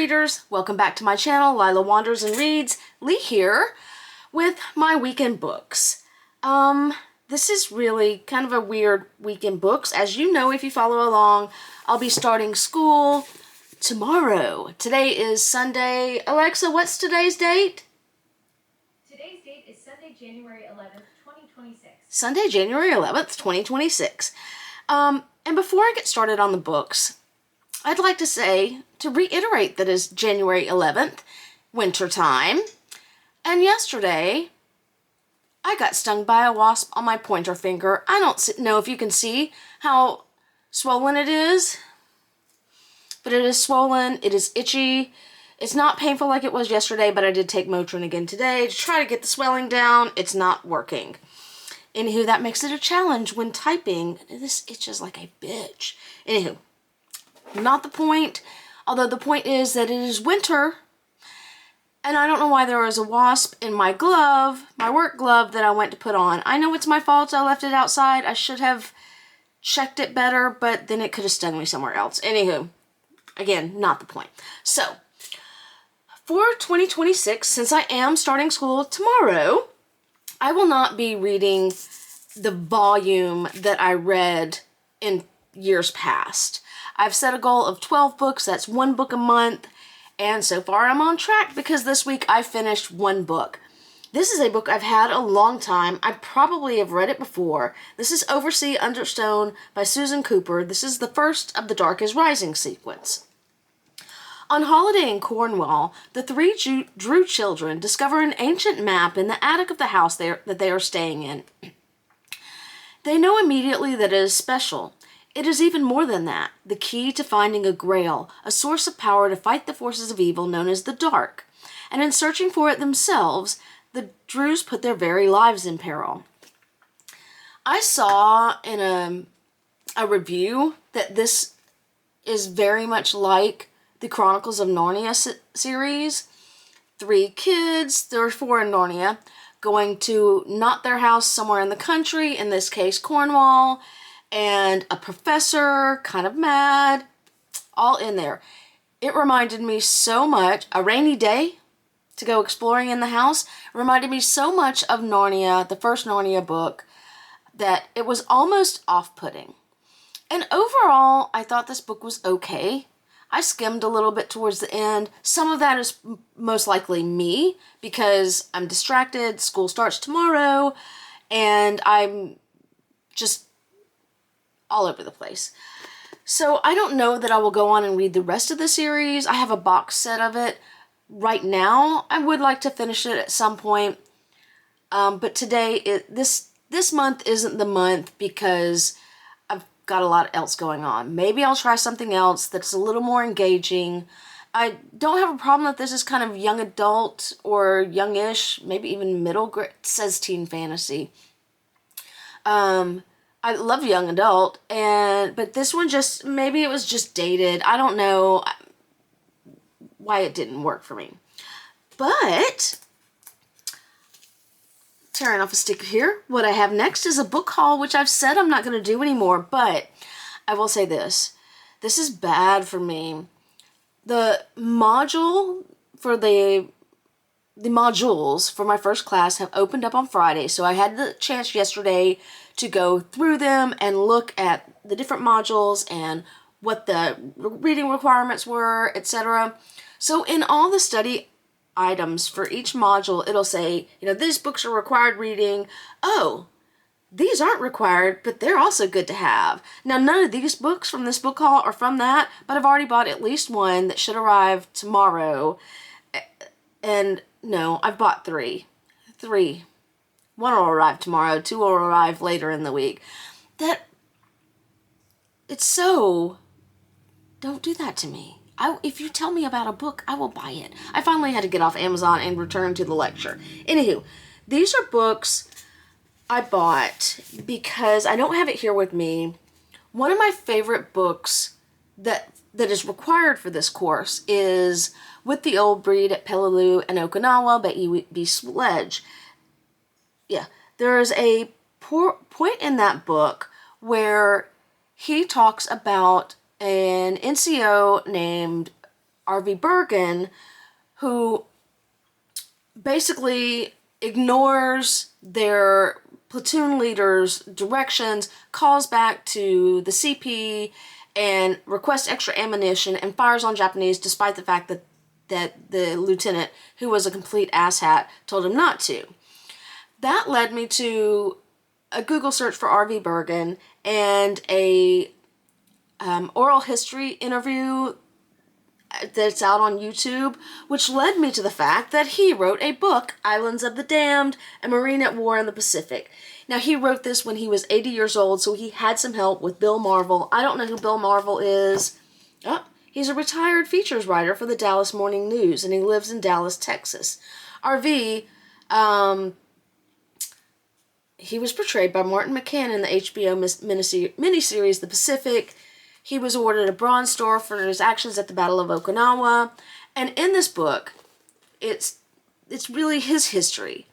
readers, welcome back to my channel, Lila Wanders and Reads. Lee here with my weekend books. This is really kind of a weird weekend books. As you know, if you follow along, I'll be starting school tomorrow. Today is Sunday. Alexa, what's today's date? Today's date is Sunday, January 11th, 2026. Sunday, January 11th, 2026. And before I get started on the books, I'd like to reiterate that it's January 11th, winter time, and yesterday I got stung by a wasp on my pointer finger. I don't know if you can see how swollen it is, but it is swollen, it is itchy. It's not painful like it was yesterday, but I did take Motrin again today to try to get the swelling down. It's not working. Anywho, that makes it a challenge when typing. This itches like a bitch. Anywho, not the point, although the point is that it is winter, and I don't know why there was a wasp in my glove, my work glove that I went to put on. I know it's my fault I left it outside. I should have checked it better, but then it could have stung me somewhere else. Anywho, again, not the point. So, for 2026, since I am starting school tomorrow, I will not be reading the volume that I read in years past. I've set a goal of 12 books, that's one book a month, and so far I'm on track because this week I finished one book. This is a book I've had a long time. I probably have read it before. This is Oversea Understone by Susan Cooper. This is the first of the Dark is Rising sequence. On holiday in Cornwall, the three Drew children discover an ancient map in the attic of the house that they are staying in. They know immediately that it is special. It is even more than that, the key to finding a grail, a source of power to fight the forces of evil known as the Dark. And in searching for it themselves, the Drews put their very lives in peril. I saw in a review that this is very much like the Chronicles of Narnia series. Three kids, there are four in Narnia, going to not their house somewhere in the country, in this case Cornwall, and a professor, kind of mad, all in there. It reminded me so much, a rainy day to go exploring in the house, reminded me so much of Narnia, the first Narnia book, that it was almost off-putting. And overall, I thought this book was okay. I skimmed a little bit towards the end. Some of that is most likely me, because I'm distracted, school starts tomorrow, and I'm just all over the place. So I don't know that I will go on and read the rest of the series. I have a box set of it. Right now, I would like to finish it at some point. But today, this month isn't the month because I've got a lot else going on. Maybe I'll try something else that's a little more engaging. I don't have a problem if this is kind of young adult or youngish, maybe even middle grade. It says teen fantasy. I love young adult, but this one just, maybe it was just dated. I don't know why it didn't work for me. But, tearing off a sticker here, what I have next is a book haul, which I've said I'm not going to do anymore, but I will say this. This is bad for me. The module for the modules for my first class have opened up on Friday, so I had the chance yesterday to go through them and look at the different modules and what the reading requirements were, etc. So in all the study items for each module, it'll say, these books are required reading. Oh, these aren't required, but they're also good to have. Now, none of these books from this book haul are from that, but I've already bought at least one that should arrive tomorrow. And no, I've bought three. One will arrive tomorrow, two will arrive later in the week. It's so, don't do that to me. If you tell me about a book, I will buy it. I finally had to get off Amazon and return to the lecture. Anywho, these are books I bought because I don't have it here with me. One of my favorite books that is required for this course is With the Old Breed at Peleliu and Okinawa by E.B. Sledge. Yeah, there's a point in that book where he talks about an NCO named R.V. Bergen, who basically ignores their platoon leader's directions, calls back to the CP and requests extra ammunition and fires on Japanese despite the fact that the lieutenant, who was a complete asshat, told him not to. That led me to a Google search for R.V. Bergen and a oral history interview that's out on YouTube, which led me to the fact that he wrote a book, Islands of the Damned, a Marine at War in the Pacific. Now, he wrote this when he was 80 years old, so he had some help with Bill Marvel. I don't know who Bill Marvel is. Oh, he's a retired features writer for the Dallas Morning News, and he lives in Dallas, Texas. RV, he was portrayed by Martin McCann in the HBO miniseries The Pacific. He was awarded a Bronze Star for his actions at the Battle of Okinawa. And in this book, it's really his history.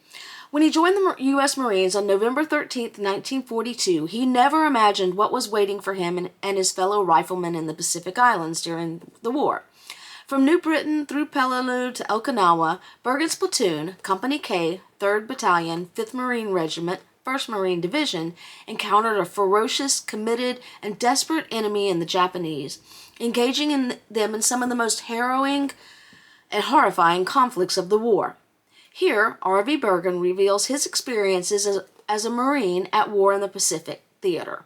When he joined the U.S. Marines on November 13th, 1942, he never imagined what was waiting for him and his fellow riflemen in the Pacific Islands during the war. From New Britain through Peleliu to Okinawa, Bergen's platoon, Company K, 3rd Battalion, 5th Marine Regiment, 1st Marine Division, encountered a ferocious, committed, and desperate enemy in the Japanese, engaging them in some of the most harrowing and horrifying conflicts of the war. Here, R.V. Bergen reveals his experiences as a Marine at war in the Pacific Theater.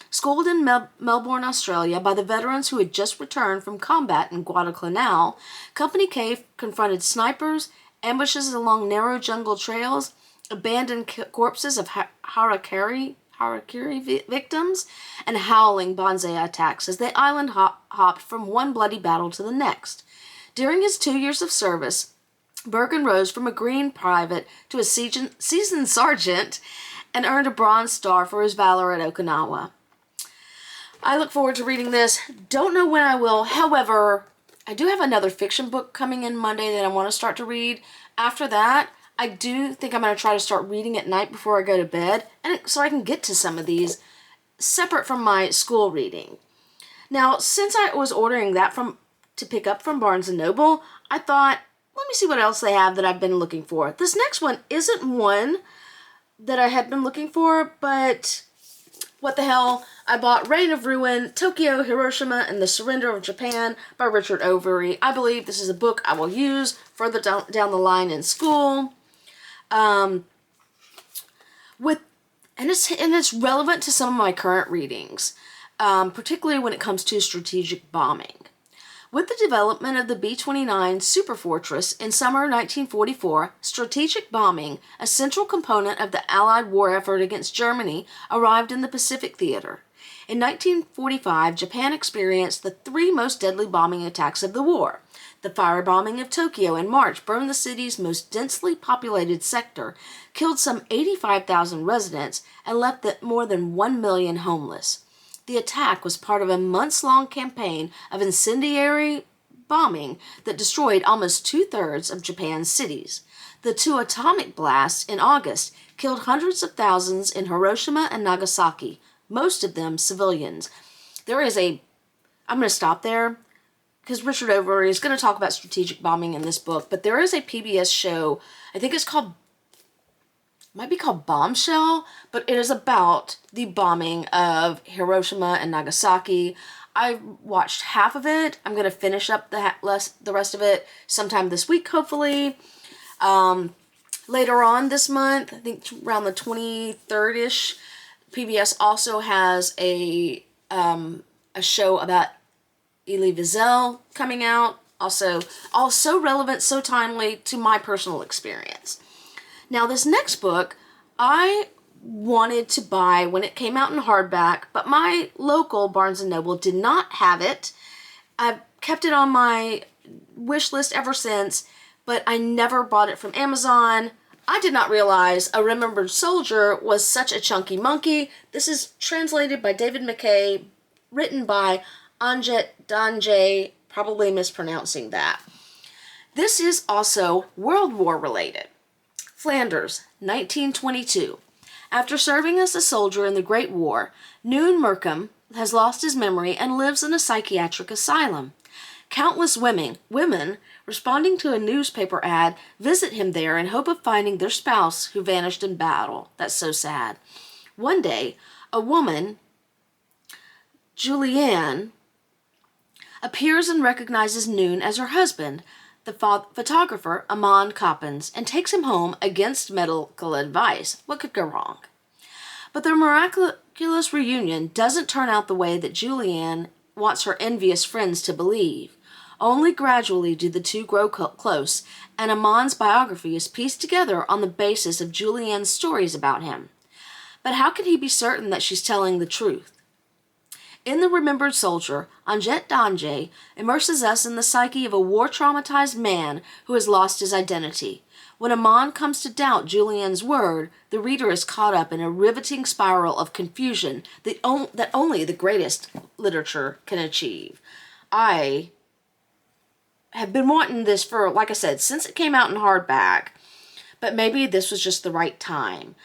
Schooled in Melbourne, Australia, by the veterans who had just returned from combat in Guadalcanal, Company K confronted snipers, ambushes along narrow jungle trails, abandoned corpses of harakiri victims, and howling Banzai attacks as the island hopped from one bloody battle to the next. During his 2 years of service, Bergen rose from a green private to a seasoned sergeant and earned a Bronze Star for his valor at Okinawa. I look forward to reading this. Don't know when I will. However, I do have another fiction book coming in Monday that I want to start to read. After that, I do think I'm going to try to start reading at night before I go to bed, and so I can get to some of these separate from my school reading. Now, since I was ordering that to pick up from Barnes & Noble, I thought, let me see what else they have that I've been looking for. This next one isn't one that I had been looking for, but what the hell? I bought Reign of Ruin, Tokyo, Hiroshima, and the Surrender of Japan by Richard Overy. I believe this is a book I will use further down the line in school. It's relevant to some of my current readings, particularly when it comes to strategic bombing. With the development of the B-29 Superfortress in summer 1944, strategic bombing, a central component of the Allied war effort against Germany, arrived in the Pacific Theater. In 1945, Japan experienced the 3 most deadly bombing attacks of the war. The firebombing of Tokyo in March burned the city's most densely populated sector, killed some 85,000 residents, and left more than 1 million homeless. The attack was part of a months-long campaign of incendiary bombing that destroyed almost 2/3 of Japan's cities. The 2 atomic blasts in August killed hundreds of thousands in Hiroshima and Nagasaki, most of them civilians. I'm going to stop there because Richard Overy is going to talk about strategic bombing in this book, but there is a PBS show, I think it's might be called Bombshell, but it is about the bombing of Hiroshima and Nagasaki. I watched half of it. I'm going to finish up the rest of it sometime this week, hopefully. Later on this month, I think around the 23rd-ish, PBS also has a show about Elie Wiesel coming out. Also relevant, so timely to my personal experience. Now, this next book, I wanted to buy when it came out in hardback, but my local Barnes & Noble did not have it. I've kept it on my wish list ever since, but I never bought it from Amazon. I did not realize A Remembered Soldier was such a chunky monkey. This is translated by David McKay, written by Anjet Danjay, probably mispronouncing that. This is also World War related. Flanders, 1922. After serving as a soldier in the Great War, Noon Merkham has lost his memory and lives in a psychiatric asylum. Countless women responding to a newspaper ad visit him there in hope of finding their spouse who vanished in battle. That's so sad. One day, a woman, Julianne, appears and recognizes Noon as her husband, the photographer Amon Coppens, and takes him home against medical advice. What could go wrong? But their miraculous reunion doesn't turn out the way that Julianne wants her envious friends to believe. Only gradually do the two grow close, and Amon's biography is pieced together on the basis of Julianne's stories about him. But how can he be certain that she's telling the truth? In The Remembered Soldier, Anjet Danje immerses us in the psyche of a war-traumatized man who has lost his identity. When Amon comes to doubt Julianne's word, the reader is caught up in a riveting spiral of confusion that only the greatest literature can achieve. I have been wanting this for, like I said, since it came out in hardback, but maybe this was just the right time.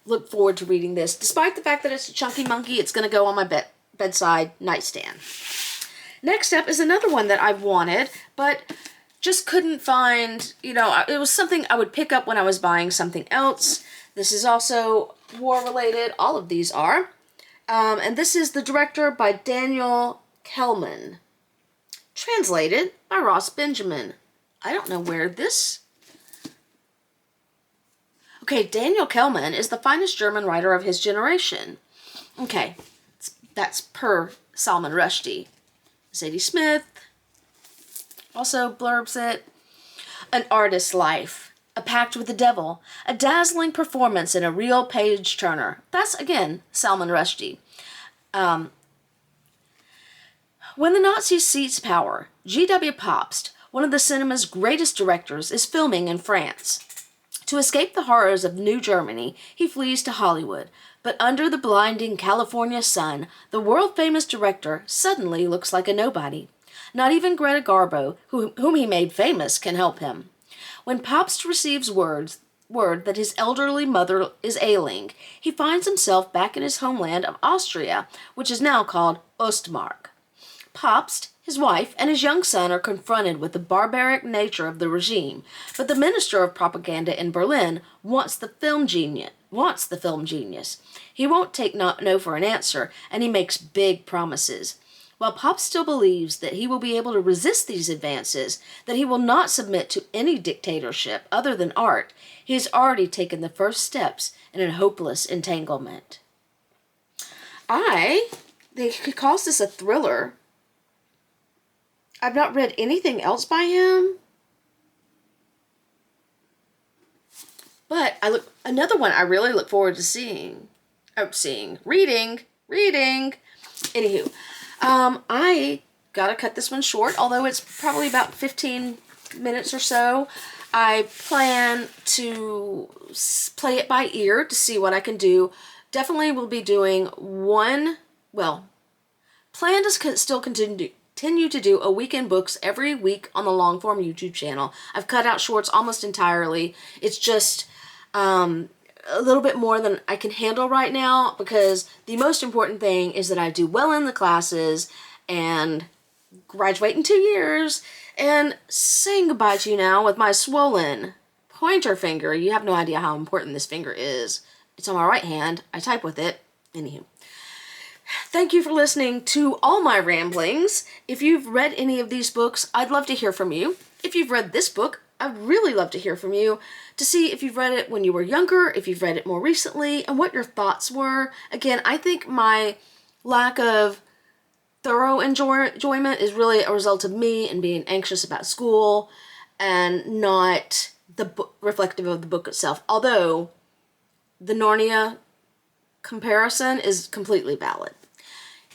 Look forward to reading this. Despite the fact that it's a chunky monkey, it's going to go on my bedside nightstand. Next up is another one that I've wanted, but just couldn't find, it was something I would pick up when I was buying something else. This is also war-related. All of these are. And this is The Director by Daniel Kelman. Translated by Ross Benjamin. I don't know where this... Okay, Daniel Kelman is the finest German writer of his generation. Okay, that's per Salman Rushdie. Zadie Smith also blurbs it. An artist's life, a pact with the devil, a dazzling performance in a real page-turner. That's, again, Salman Rushdie. When the Nazis seized power, G.W. Pabst, one of the cinema's greatest directors, is filming in France. To escape the horrors of New Germany, he flees to Hollywood. But under the blinding California sun, the world-famous director suddenly looks like a nobody. Not even Greta Garbo, whom he made famous, can help him. When Pabst receives word that his elderly mother is ailing, he finds himself back in his homeland of Austria, which is now called Ostmark. Pabst, his wife, and his young son are confronted with the barbaric nature of the regime, but the Minister of Propaganda in Berlin wants the film genius. He won't take no for an answer, and he makes big promises. While Pabst still believes that he will be able to resist these advances, that he will not submit to any dictatorship other than art, he has already taken the first steps in a hopeless entanglement. They calls this a thriller. I've not read anything else by him. But another one I really look forward to reading. Anywho, I gotta cut this one short, although it's probably about 15 minutes or so. I plan to play it by ear to see what I can do. Definitely will be doing plan to still continue to do a weekend books every week on the Longform YouTube channel. I've cut out shorts almost entirely. It's just a little bit more than I can handle right now, because the most important thing is that I do well in the classes and graduate in 2 years, and saying goodbye to you now with my swollen pointer finger. You have no idea how important this finger is. It's on my right hand. I type with it. Anywho. Thank you for listening to all my ramblings. If you've read any of these books, I'd love to hear from you. If you've read this book, I'd really love to hear from you to see if you've read it when you were younger, if you've read it more recently, and what your thoughts were. Again, I think my lack of thorough enjoyment is really a result of me and being anxious about school and not reflective of the book itself. Although the Narnia comparison is completely valid.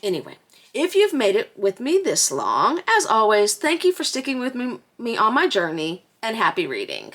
Anyway, if you've made it with me this long, as always, thank you for sticking with me on my journey, and happy reading.